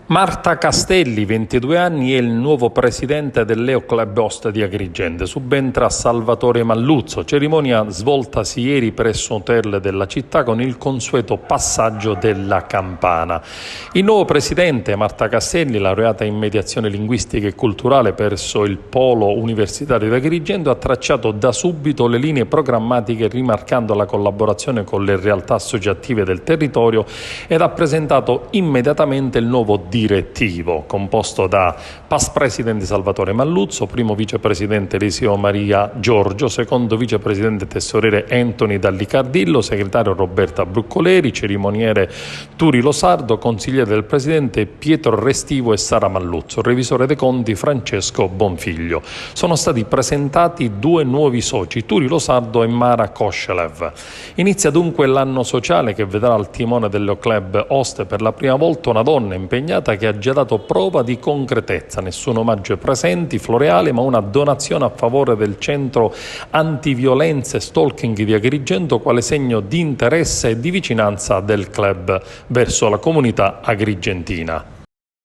Marta Castelli, 22 anni, è il nuovo presidente del Leo Club Host di Agrigento. Subentra Salvatore Malluzzo. Cerimonia svoltasi ieri presso un hotel della città con il consueto passaggio della campana. Il nuovo presidente, Marta Castelli, laureata in mediazione linguistica e culturale presso il Polo Universitario di Agrigento, ha tracciato da subito le linee programmatiche rimarcando la collaborazione con le realtà associative del territorio ed ha presentato immediatamente il nuovo direttivo, composto da past presidente Salvatore Malluzzo, primo vicepresidente Eliseo Maria Giorgio, secondo vicepresidente tesoriere Anthony Dallicardillo, segretario Roberta Bruccoleri, cerimoniere Turi Losardo, consigliere del presidente Pietro Restivo e Sara Malluzzo, revisore dei conti Francesco Bonfiglio. Sono stati presentati due nuovi soci, Turi Losardo e Mara Koshelev. Inizia dunque l'anno sociale che vedrà al timone dello club host per la prima volta una donna impegnata che ha già dato prova di concretezza. Nessun omaggio ai presenti floreale, ma una donazione a favore del centro antiviolenze e stalking di Agrigento quale segno di interesse e di vicinanza del club verso la comunità agrigentina.